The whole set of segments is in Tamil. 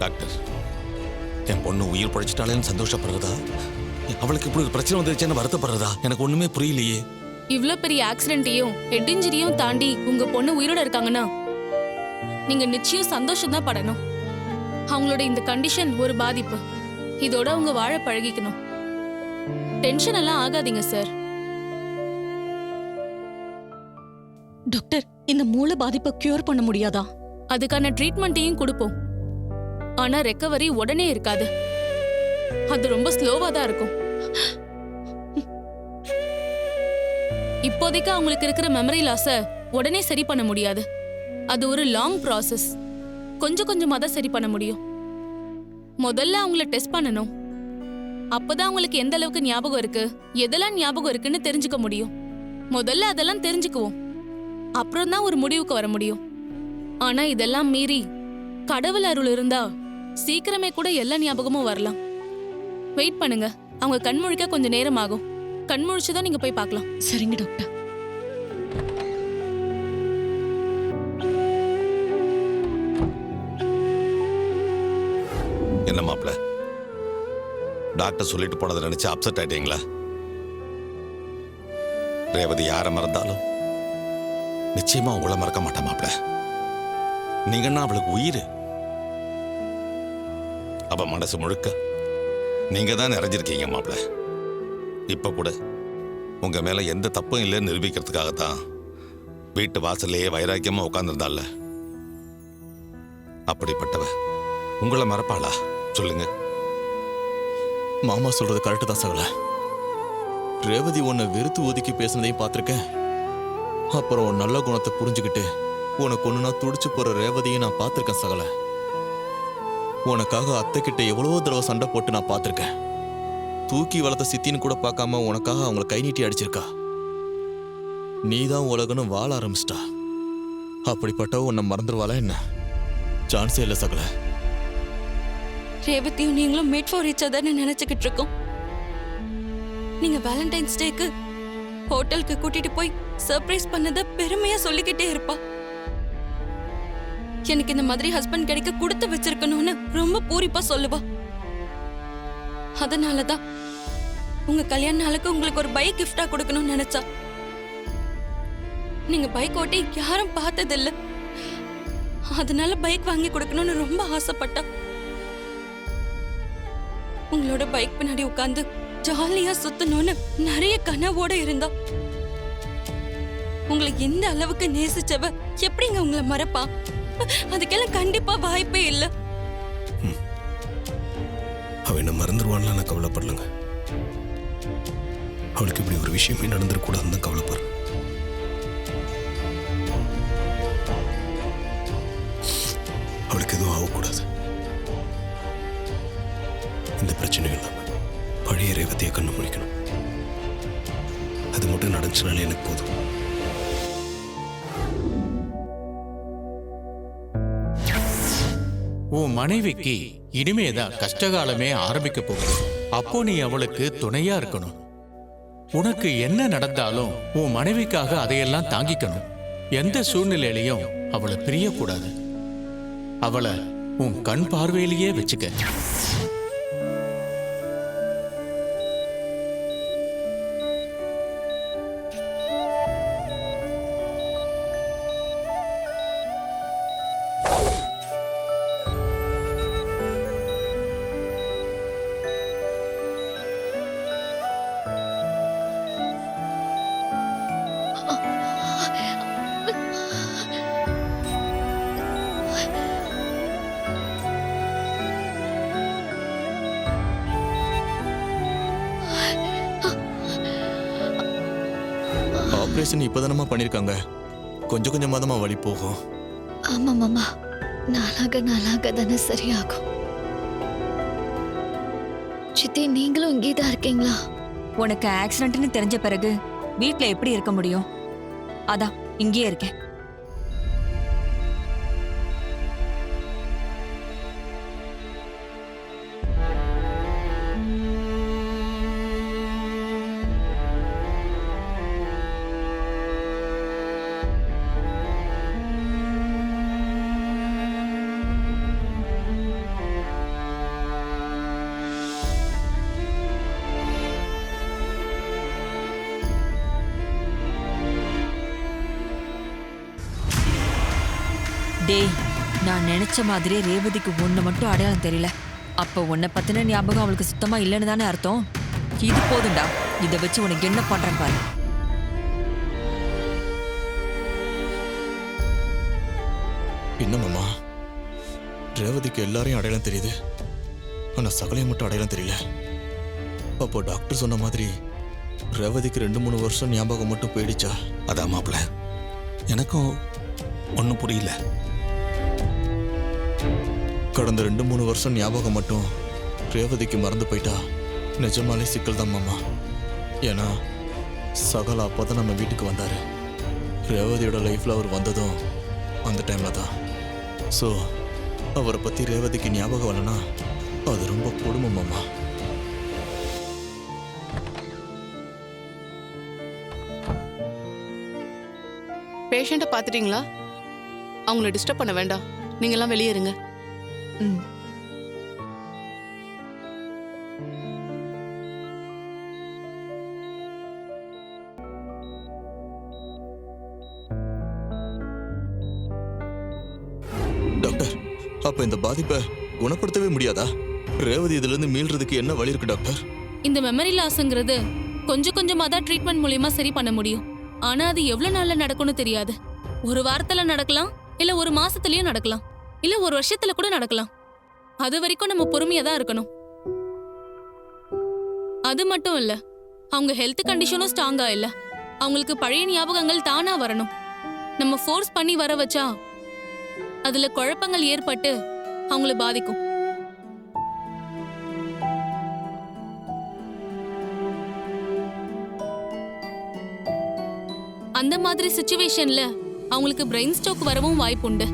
டாக்டர், என் பொண்ணு உயிர் பழிச்சிட்டாலேன்னு சந்தோஷப்படுறதா, அவளுக்கு இப்படி ஒரு பிரச்சனை வந்துருச்சுன்னு வருத்தப்படுறதா, எனக்கு ஒண்ணுமே புரியலையே. இவ்ளோ பெரிய ஆக்சிடென்ட்டையும் ஹெட் இன்ஜுரியும் தாண்டி உங்க பொண்ணு உயிரோட இருக்காங்கன்னா நீங்க நிச்சயம் சந்தோஷம் தான் படணும். அவங்களோட இந்த கண்டிஷன் ஒரு பாதிப்பு. இதோட அவங்க வாழ பழகிக்கணும். டென்ஷன் எல்லாம் ஆகாதீங்க சார். டாக்டர், இந்த மூளை பாதிப்பை கியூர் பண்ண முடியாதா? அதுக்கான ட்ரீட்மெண்ட்டையும் கொடுப்போம். ஆனா ரெக்கவரி உடனே இருக்காது. அது ரொம்ப ஸ்லோவா தான் இருக்கும். இப்போதைக்கு அவங்களுக்கு இருக்கிற மெமரி லாஸ உடனே சரி பண்ண முடியாது. அது ஒரு லாங் ப்ராசஸ். கொஞ்சம் கொஞ்சமா தான் சரி பண்ண முடியும். முதல்ல அவங்கள டெஸ்ட் பண்ணணும். அப்பதான் அவங்களுக்கு எந்த அளவுக்கு ஞாபகம் இருக்கு, எதெல்லாம் ஞாபகம் இருக்குன்னு தெரிஞ்சுக்க முடியும். முதல்ல அதெல்லாம் தெரிஞ்சுக்குவோம். அப்புறம் தான் ஒரு முடிவுக்கு வர முடியும். ஆனா இதெல்லாம் மீறி கடவுள் அருள் இருந்தா சீக்கிரமே கூட எல்லா ஞாபகமும் வரலாம். வெயிட் பண்ணுங்க. அவங்க கண் முழிக்க கொஞ்சம் நேரம் ஆகும். கண் முழிச்சுதான் நீங்க போய் பார்க்கலாம். சரிங்க டாக்டர். என்ன மாப்பிள்ள, டாக்டர் சொல்லிட்டு போனதை நினைச்சு அப்செட் ஆயிட்டீங்களா? ரேவதி யாரை மறந்தாலும் நிச்சயமா உங்களை மறக்க மாட்டேன் மாப்பிள்ள. நீங்கன்னா அவளுக்கு உயிர். அவ மனசு முழுக்க நீங்க தான் நிறைஞ்சிருக்கீங்க மாப்பிள்ள. இப்ப கூட உங்க மேல எந்த தப்பும் இல்லைன்னு நிரூபிக்கிறதுக்காகத்தான் வீட்டு வாசல்லையே வைராக்கியமா உட்கார்ந்துருந்தால. அப்படிப்பட்டவ உங்களை மறப்பாளா சொல்லுங்க? மாமா சொல்றது கரெக்டு தான் சகல. ரேவதி உன்னை வெறுத்து ஒதுக்கி பேசுனதையும் பார்த்துருக்கேன். அப்புறம் ஒரு நல்ல குணத்தை புரிஞ்சுக்கிட்டு உனக்கு ஒண்ணுனா துடிச்சு போற ரேவதியும் நான் பார்த்துருக்கேன் சகல. உனக்காக அத்தை கிட்ட எவ்வளவோ தடவை சண்டை போட்டு நான் பார்த்துருக்கேன். தூக்கி வளர்த்த சித்தின்னு கூட பார்க்காம உனக்காக அவங்கள கை நீட்டி அடிச்சிருக்கா. நீதான் உலகன்னு வாழ ஆரம்பிச்சிட்டா. அப்படிப்பட்டவ உன்னை மறந்துடுவாளா என்ன? சான்ஸே இல்லை சகல. ரேவதியும் நீங்களும் மேட் ஃபார் ஈச் அதர்னு நினைச்சுக்கிட்டு இருக்கோம். நீங்க வேலண்டைன்ஸ் டேக்கு ஹோட்டலுக்கு கூட்டிட்டு போய் சர்ப்ரைஸ் பண்ணத பெருமையா சொல்லிக்கிட்டே இருப்பா. எனக்கு இந்த மாதிரி ஹஸ்பண்ட் கிடைக்க கொடுத்து வச்சிருக்கணும்னு ரொம்ப பூரிப்பா சொல்லுவா. அதனாலதான் உங்க கல்யாண நாளுக்கு உங்களுக்கு ஒரு பைக் கிஃப்டா கொடுக்கணும்னு நினைச்சா. நீங்க பைக் ஓட்டி யாரும் பார்த்ததில்ல. அதனால பைக் வாங்கி கொடுக்கணும்னு ரொம்ப ஆசைப்பட்டா. உங்களோட பைக் பின்னாடி உட்கார்ந்து ஜாலியா சுத்தணும்னு நிறைய கனவோட இருந்தா. உங்களை எந்த அளவுக்கு நேசிச்சவ எப்படிங்க உங்களை மறப்பா? அதுக்கெல்லாம் கண்டிப்பா வாய்ப்பே இல்ல. அவ என்ன மறந்துடுவான்ல, நான் கவலைப்படலங்க. அவளுக்கு இப்படி ஒரு விஷயமே நடந்துடக்கூடாதுன்னு தான் கவலைப்படுறேன். அவளுக்கு எதுவும் ஆகக்கூடாது. இந்த பிரச்சனையும் இல்லாம பழைய ரேவதியை கண்ணு முழிக்கணும். அது மட்டும் நடந்துச்சுனாலே எனக்கு போதும். உன் மனைவிக்கு இனிமேதான் கஷ்டகாலமே ஆரம்பிக்க போகுது. அப்போ நீ அவளுக்கு துணையா இருக்கணும். உனக்கு என்ன நடந்தாலும் உன் மனைவிக்காக அதையெல்லாம் தாங்கிக்கணும். எந்த சூழ்நிலையிலையும் அவளை பிரியக்கூடாது. அவளை உன் கண் பார்வையிலேயே வச்சுக்க. ஆபரேஷன் இப்பதானமா பண்ணிருக்காங்க. கொஞ்சம் கொஞ்சமா தான் வலி போகும். ஆமா மாமா, நாளாக நாளாக தானே சரியாகும். சித்தி, நீங்களும் இங்கே தான் இருக்கீங்களா? உனக்கு ஆக்சிடென்ட்னு தெரிஞ்ச பிறகு வீட்ல எப்படி இருக்க முடியும்? அதான் இங்கேயே இருக்கேன். டேய், நான் நினைச்ச மாதிரியே ரேவதிக்கு ஒண்ணு மட்டும் அடையாளம் தெரியல. அப்ப உன்னை பத்தின ஞாபகம் அவளுக்கு சுத்தமா இல்லைன்னு தானே அர்த்தம்? இது போதும்டா, இதை வச்சு உனக்கு என்ன பண்றேன் பாரு. என்னம்மா ரேவதிக்கு எல்லாரையும் அடையாளம் தெரியுது, ஆனா சகலையும் மட்டும் அடையாளம் தெரியல. அப்போ டாக்டர் சொன்ன மாதிரி ரேவதிக்கு 2-3 வருஷம் ஞாபகம் மட்டும் போயிடுச்சா? அதான் மாப்பிள, எனக்கும் ஒன்றும் புரியல. கடந்த 2-3 வருஷம் ஞாபகம் மட்டும் ரேவதிக்கு மறந்து போயிட்டா நிஜமாலே சிக்கல் தான் மாமா. ஏன்னா சகல அப்பதான் நம்ம வீட்டுக்கு வந்தாரு. ரேவதியோட லைஃப்ல அவர் வந்ததும் அந்த டைம்ல தான். ஸோ அவரை பத்தி ரேவதிக்கு ஞாபகம் வரலனா அது ரொம்ப கொடுமை மாமா. பேஷண்ட்டை பார்த்துட்டீங்களா? அவங்கள டிஸ்டர்ப் பண்ண வேண்டாம், நீங்கெல்லாம் வெளியே இருங்க. ம். டாக்டர், அப்ப இந்த பாதிப்பை குணப்படுத்தவே முடியாதா? ரேவதி இதுல இருந்து மீள்றதுக்கு என்ன வழி இருக்கு டாக்டர்? இந்த மெமரி லாஸ்ங்கிறது கொஞ்சம் கொஞ்சமா தான் ட்ரீட்மெண்ட் மூலியமா சரி பண்ண முடியும். ஆனா அது எவ்வளவு நாள்ல நடக்கும்னு தெரியாது. ஒரு வாரத்துல நடக்கலாம், இல்ல ஒரு மாசத்துலயும் நடக்கலாம், இல்ல ஒரு வருஷத்துல கூட நடக்கலாம். அது வரைக்கும் நம்ம பொறுமையா தான் இருக்கணும். அது மட்டும் இல்ல, அவங்க ஹெல்த் கண்டிஷனும் ஸ்ட்ராங்கா இல்ல. அவங்களுக்கு பழைய ஞாபகங்கள் தானா வரணும். நம்ம ஃபோர்ஸ் பண்ணி வர வச்சா அதுல குழப்பங்கள் ஏற்பட்டு அவங்கள பாதிக்கும். அந்த மாதிரி சிச்சுவேஷன்ல அவங்களுக்கு பிரெயின் ஸ்ட்ரோக் வரவும் வாய்ப்புண்டு.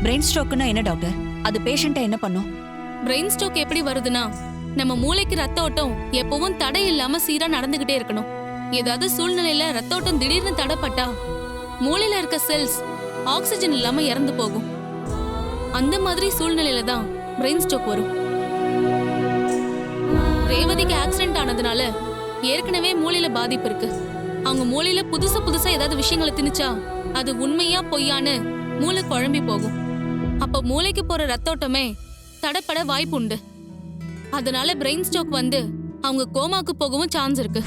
பிரெயின் ஸ்ட்ரோக்னா என்ன டாக்டர்? அது பேஷண்ட்டை என்ன பண்ணும்? பிரெயின் ஸ்ட்ரோக் எப்படி வருதுன்னா, நம்ம மூளைக்கு ரத்த ஓட்டம் எப்பவும் தடை இல்லாம சீரா நடந்துகிட்டே இருக்கணும். ஏதாவது சூழ்நிலையில ரத்த ஓட்டம் திடீர்னு தடைப்பட்டா மூளையில இருக்க செல்ஸ் ஆக்சிஜன் இல்லாம இறந்து போகும். அந்த மாதிரி சூழ்நிலையில தான் பிரெயின் ஸ்ட்ரோக் வரும். ரேவதிக்கு ஆக்சிடென்ட் ஆனதுனால ஏற்கனவே மூளையில பாதிப்பு இருக்கு. அவங்க மூளையில புதுசா ஏதாவது விஷயங்களை திணிச்சா அது உண்மையா பொய்யான்னு மூளை குழம்பி போகும். அப்ப மூளைக்கு போற ரத்தோட்டமே தடைப்பட வாய்ப்பு உண்டு. அதனால பிரெயின் ஸ்ட்ரோக் வந்து அவங்க கோமாக்கு போகவும் சான்ஸ் இருக்கு.